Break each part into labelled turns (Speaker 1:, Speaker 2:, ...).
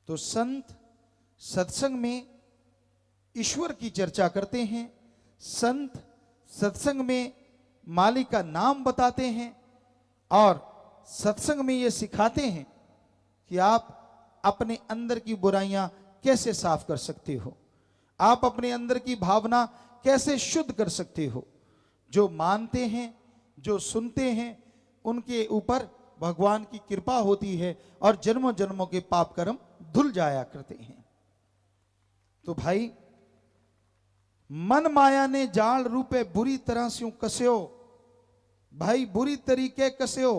Speaker 1: तो संत सत्संग में ईश्वर की चर्चा करते हैं, संत सत्संग में मालिक का नाम बताते हैं और सत्संग में ये सिखाते हैं कि आप अपने अंदर की बुराइयां कैसे साफ कर सकते हो, आप अपने अंदर की भावना कैसे शुद्ध कर सकते हो। जो मानते हैं, जो सुनते हैं, उनके ऊपर भगवान की कृपा होती है और जन्मों जन्मों के पाप कर्म धुल जाया करते हैं। तो भाई, मन माया ने जाल रूपे बुरी तरह से कस्यो, भाई बुरी तरीके कस्यो,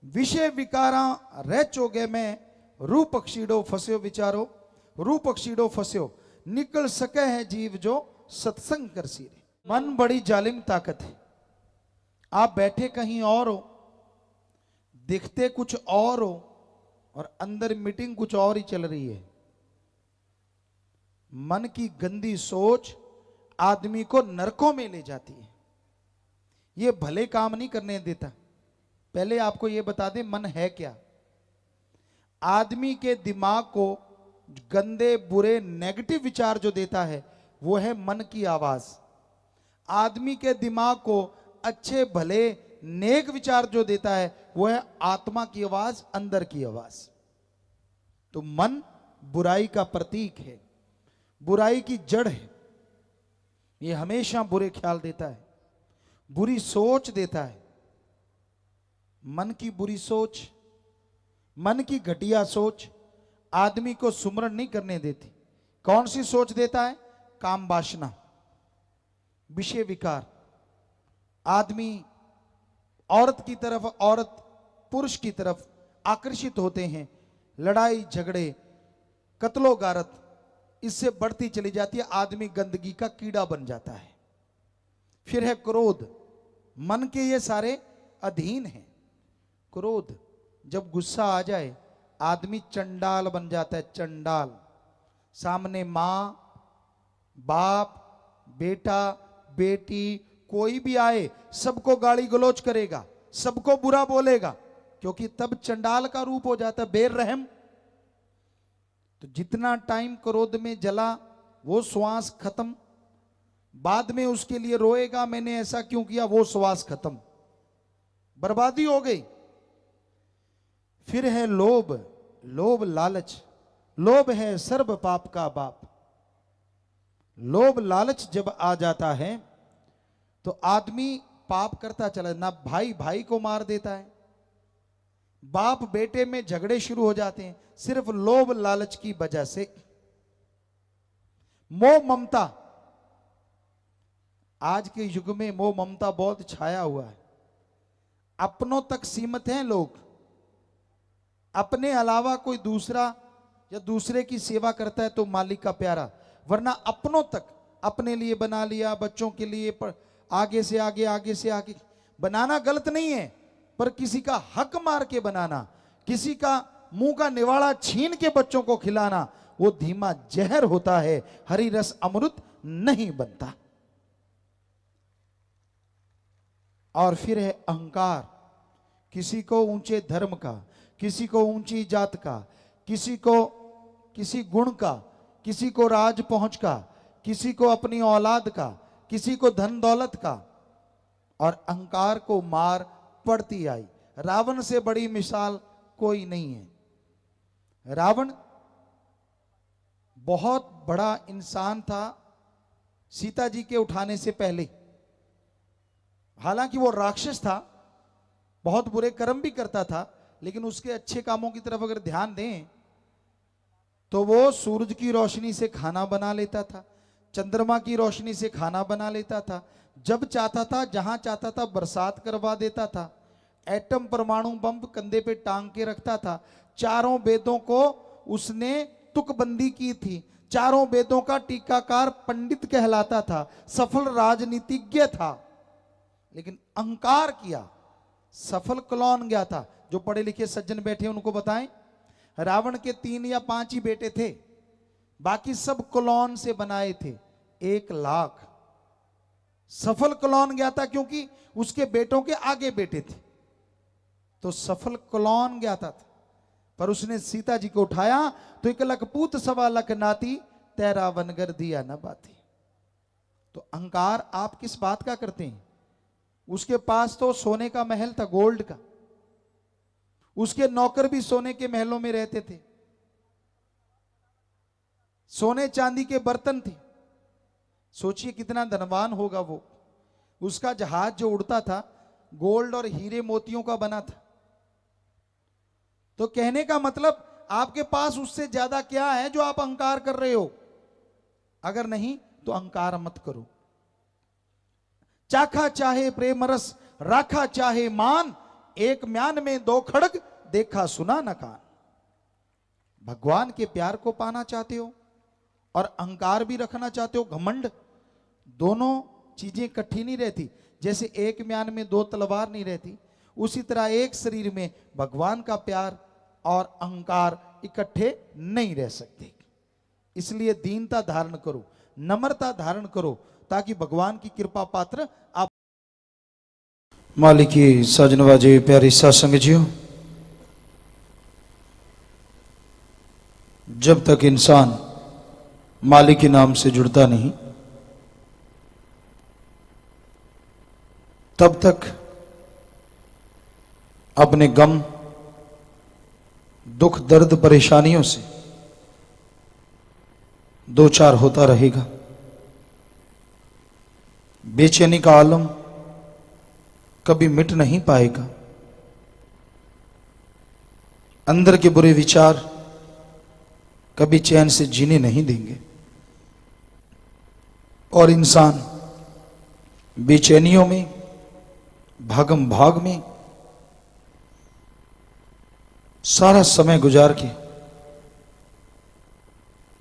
Speaker 1: विषय विकारा रह चोगे में रूप अक्षीडो फस्यो विचारो, रूप अक्षीडो फस्यो, निकल सके है जीव जो सत्संग कर सीरे। मन बड़ी जालिम ताकत है। आप बैठे कहीं और हो, दिखते कुछ और हो और अंदर मीटिंग कुछ और ही चल रही है। मन की गंदी सोच आदमी को नरकों में ले जाती है, ये भले काम नहीं करने देता। पहले आपको ये बता दें, मन है क्या। आदमी के दिमाग को गंदे बुरे नेगेटिव विचार जो देता है वो है मन की आवाज। आदमी के दिमाग को अच्छे भले नेक विचार जो देता है वो है आत्मा की आवाज, अंदर की आवाज। तो मन बुराई का प्रतीक है, बुराई की जड़ है। ये हमेशा बुरे ख्याल देता है, बुरी सोच देता है। मन की बुरी सोच, मन की घटिया सोच आदमी को सुमरण नहीं करने देती। कौन सी सोच देता है? काम वासना, विषय विकार। आदमी औरत की तरफ, औरत पुरुष की तरफ आकर्षित होते हैं। लड़ाई झगड़े, कत्लो गारत इससे बढ़ती चली जाती है। आदमी गंदगी का कीड़ा बन जाता है। फिर है क्रोध, मन के ये सारे अधीन हैं। क्रोध, जब गुस्सा आ जाए आदमी चंडाल बन जाता है, चंडाल। सामने मां, बाप, बेटा, बेटी कोई भी आए सबको गाली गलौज करेगा, सबको बुरा बोलेगा, क्योंकि तब चंडाल का रूप हो जाता है, बेरहम। तो जितना टाइम क्रोध में जला वो श्वास खत्म, बाद में उसके लिए रोएगा मैंने ऐसा क्यों किया, वो श्वास खत्म, बर्बादी हो गई। फिर है लोभ, लोभ लालच। लोभ है सर्व पाप का बाप। लोभ लालच जब आ जाता है तो आदमी पाप करता चला, ना भाई भाई को मार देता है, बाप बेटे में झगड़े शुरू हो जाते हैं, सिर्फ लोभ लालच की वजह से। मोह ममता, आज के युग में मोह ममता बहुत छाया हुआ है। अपनों तक सीमित हैं लोग, अपने अलावा कोई दूसरा या दूसरे की सेवा करता है तो मालिक का प्यारा, वरना अपनों तक, अपने लिए बना लिया, बच्चों के लिए, पर आगे से आगे, आगे से आगे बनाना गलत नहीं है, पर किसी का हक मार के बनाना, किसी का मुंह का निवाड़ा छीन के बच्चों को खिलाना, वो धीमा जहर होता है, हरी रस अमृत नहीं बनता। और फिर है अहंकार, किसी को ऊंचे धर्म का, किसी को ऊंची जात का, किसी को किसी गुण का, किसी को राज पहुंच का, किसी को अपनी औलाद का, किसी को धन दौलत का, और अहंकार को मार पड़ती आई। रावण से बड़ी मिसाल कोई नहीं है। रावण बहुत बड़ा इंसान था सीता जी के उठाने से पहले। हालांकि वो राक्षस था, बहुत बुरे कर्म भी करता था, लेकिन उसके अच्छे कामों की तरफ अगर ध्यान दें तो वो सूरज की रोशनी से खाना बना लेता था, चंद्रमा की रोशनी से खाना बना लेता था, जब चाहता था जहां चाहता था बरसात करवा देता था, एटम परमाणु बम कंधे पे टांग के रखता था। चारों वेदों को उसने तुकबंदी की थी, चारों वेदों का टीकाकार पंडित कहलाता था, सफल राजनीतिज्ञ था, लेकिन अहंकार किया, सफल क्लॉन गया था। जो पढ़े लिखे सज्जन बैठे उनको बताएं, रावण के 3 या 5 ही बेटे थे, बाकी सब क्लॉन से बनाए थे। 1 लाख सफल क्लॉन गया था, क्योंकि उसके बेटों के आगे बेटे थे, तो सफल क्लॉन गया था। पर उसने सीता जी को उठाया तो एक लख पूत सवा लख नाती, तेरा वनगर दिया न बाती। तो अहंकार आप किस बात का करते हैं? उसके पास तो सोने का महल था, गोल्ड का, उसके नौकर भी सोने के महलों में रहते थे, सोने चांदी के बर्तन थे। सोचिए कितना धनवान होगा वो। उसका जहाज जो उड़ता था गोल्ड और हीरे मोतियों का बना था। तो कहने का मतलब आपके पास उससे ज्यादा क्या है जो आप अहंकार कर रहे हो? अगर नहीं तो अहंकार मत करो। चाखा चाहे प्रेम रस, राखा चाहे मान, एक म्यान में दो खड़ग, देखा सुना न कान। भगवान के प्यार को पाना चाहते हो और अहंकार भी रखना चाहते हो, घमंड, दोनों चीजें इकट्ठी नहीं रहती। जैसे एक म्यान में दो तलवार नहीं रहती, उसी तरह एक शरीर में भगवान का प्यार और अहंकार इकट्ठे नहीं रह सकते। इसलिए दीनता धारण करो, नम्रता धारण करो, ताकि भगवान की कृपा पात्र आप।
Speaker 2: मालिकी साजनवाजे प्यारी सत्संग जियो, जब तक इंसान मालिक के नाम से जुड़ता नहीं तब तक अपने गम, दुख, दर्द, परेशानियों से दो चार होता रहेगा। बेचैनी का आलम कभी मिट नहीं पाएगा। अंदर के बुरे विचार कभी चैन से जीने नहीं देंगे और इंसान बेचैनियों में, भागम भाग में सारा समय गुजार के,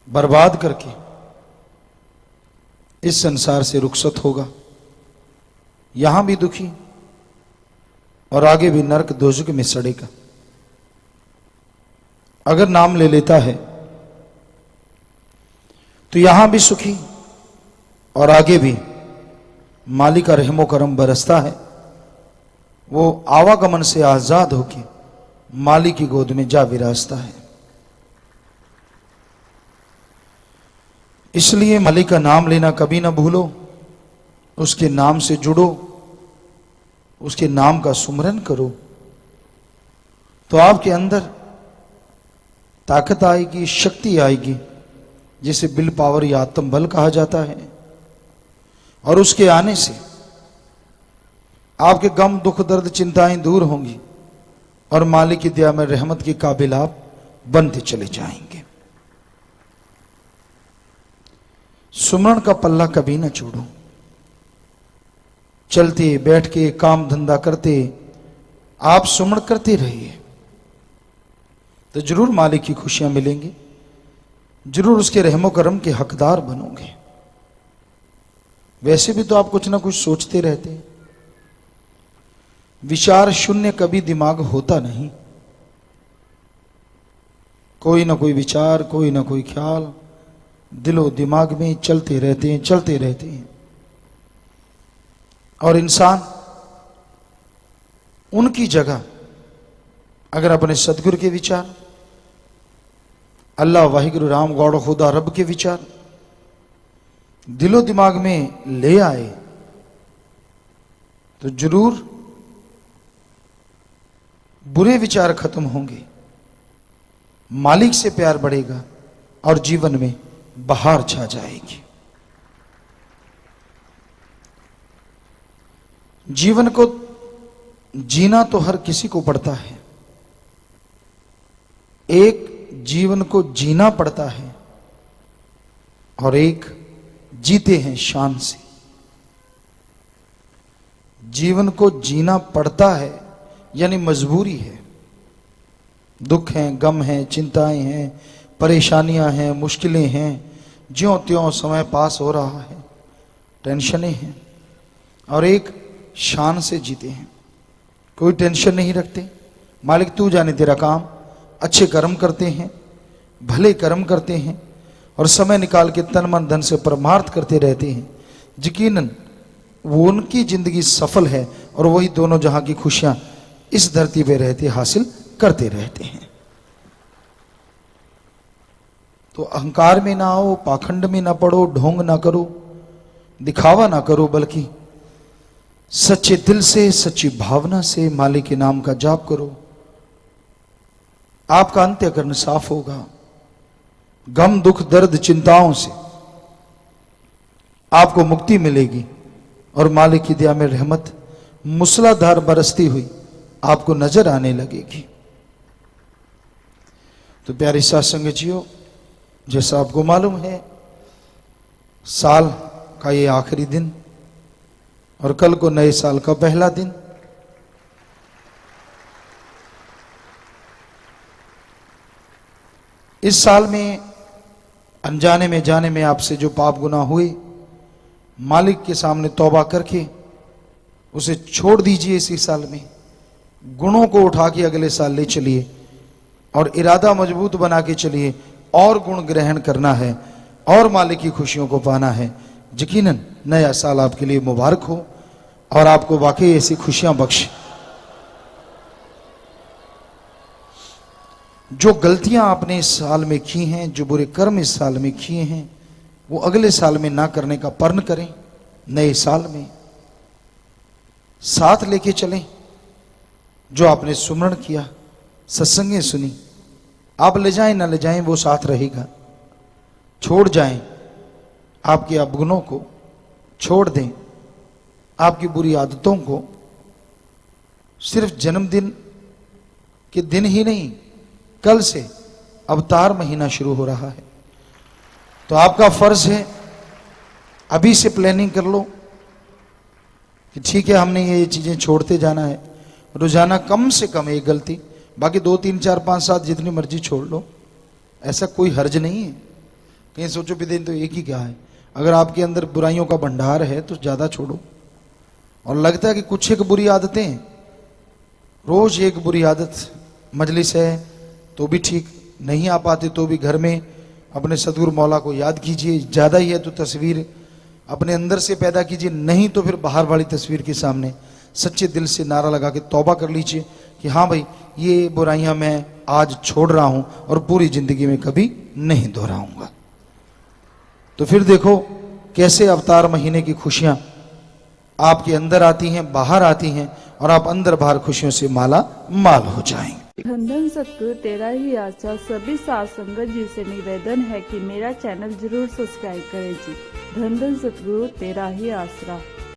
Speaker 2: बर्बाद करके इस संसार से रुखसत होगा। यहां भी दुखी और आगे भी नरक दोजख में सड़ेगा। अगर नाम ले लेता है तो यहां भी सुखी और आगे भी मालिक का रहमो करम बरसता है। वो आवागमन से आजाद होके मालिक की गोद में जा विराजता है। इसलिए मालिक का नाम लेना कभी ना भूलो, उसके नाम से जुड़ो, उसके नाम का सुमरन करो, तो आपके अंदर ताकत आएगी, शक्ति आएगी, जिसे विल पावर या आत्म बल कहा जाता है। और उसके आने से आपके गम, दुख, दर्द, चिंताएं दूर होंगी और मालिक की दया में रहमत के काबिल आप बनते चले जाएंगे। सुमरण का पल्ला कभी ना छोड़ो। चलते बैठ के काम धंधा करते आप सुमरण करते रहिए, तो जरूर मालिक की खुशियां मिलेंगी, जरूर उसके रहमो करम के हकदार बनोगे। वैसे भी तो आप कुछ ना कुछ सोचते रहते हैं। विचार शून्य कभी दिमाग होता नहीं। कोई ना कोई विचार, कोई ना कोई ख्याल दिलो दिमाग में चलते रहते हैं, चलते रहते हैं। और इंसान उनकी जगह अगर अपने सदगुरु के विचार, अल्लाह, वाहिगुरु, राम, गौड़, खुदा, रब के विचार दिलो दिमाग में ले आए तो जरूर बुरे विचार खत्म होंगे, मालिक से प्यार बढ़ेगा और जीवन में बहार छा जाएगी। जीवन को जीना तो हर किसी को पड़ता है। एक जीवन को जीना पड़ता है और एक जीते हैं शान से। जीवन को जीना पड़ता है यानी मजबूरी है। दुख हैं, गम हैं, चिंताएं हैं, परेशानियां हैं, मुश्किलें हैं, ज्यों त्यों समय पास हो रहा है, टेंशनें हैं। और एक शान से जीते हैं, कोई टेंशन नहीं रखते। मालिक तू जाने तेरा काम, अच्छे कर्म करते हैं, भले कर्म करते हैं और समय निकाल के तन मन धन से परमार्थ करते रहते हैं। यकीनन वो उनकी जिंदगी सफल है और वही दोनों जहां की खुशियां इस धरती पे रहते हासिल करते रहते हैं। तो अहंकार में ना आओ, पाखंड में ना पड़ो, ढोंग ना करो, दिखावा ना करो, बल्कि सच्चे दिल से, सच्ची भावना से मालिक के नाम का जाप करो। आपका अंत्यकरण साफ होगा। गम, दुख, दर्द, चिंताओं से आपको मुक्ति मिलेगी और मालिक की दया में रहमत मूसलाधार बरसती हुई आपको नजर आने लगेगी। तो प्यारे सत्संग जियो, जैसा आपको मालूम है, साल का ये आखिरी दिन और कल को नए साल का पहला दिन। इस साल में अनजाने में जाने में आपसे जो पाप गुनाह हुए, मालिक के सामने तौबा करके उसे छोड़ दीजिए। इसी साल में गुणों को उठा के अगले साल ले चलिए और इरादा मजबूत बना के चलिए। और गुण ग्रहण करना है और मालिक की खुशियों को पाना है। यकीनन नया साल आपके लिए मुबारक हो और आपको वाकई ऐसी खुशियां बख्शे। जो गलतियां आपने इस साल में की हैं, जो बुरे कर्म इस साल में किए हैं, वो अगले साल में ना करने का प्रण करें। नए साल में साथ लेके चलें। जो आपने सुमरण किया, सत्संगें सुनी, आप ले जाएं ना ले जाएं, वो साथ रहेगा। छोड़ जाएं आपके अवगुणों को, छोड़ दें आपकी बुरी आदतों को। सिर्फ जन्मदिन के दिन ही नहीं, कल से अवतार महीना शुरू हो रहा है, तो आपका फर्ज है अभी से प्लानिंग कर लो कि ठीक है, हमने ये चीजें छोड़ते जाना है। रोजाना कम से कम एक गलती, बाकी 2, 3, 4, 5, 7 जितनी मर्जी छोड़ लो, ऐसा कोई हर्ज नहीं है। कहीं सोचो भी दिन तो एक ही क्या है। अगर आपके अंदर बुराइयों का भंडार है तो ज्यादा छोड़ो। और लगता है कि कुछ एक बुरी आदतें, रोज एक बुरी आदत, मजलिस है तो भी ठीक, नहीं आ पाते तो भी घर में अपने सदगुरु मौला को याद कीजिए। ज्यादा ही है तो तस्वीर अपने अंदर से पैदा कीजिए, नहीं तो फिर बाहर वाली तस्वीर के सामने सच्चे दिल से नारा लगा के तौबा कर लीजिए कि हाँ भाई, ये बुराइयां मैं आज छोड़ रहा हूं और पूरी जिंदगी में कभी नहीं दोहराऊंगा। तो फिर देखो कैसे अवतार महीने की खुशियां आपके अंदर आती हैं, बाहर आती हैं और आप अंदर बाहर खुशियों से माला माल हो जाएंगे।
Speaker 3: धन धन सतगुरु तेरा ही आशा। सभी साथ संगत जी से निवेदन है कि मेरा चैनल जरूर सब्सक्राइब करें जी। धन धन सतगुरु तेरा ही आसरा।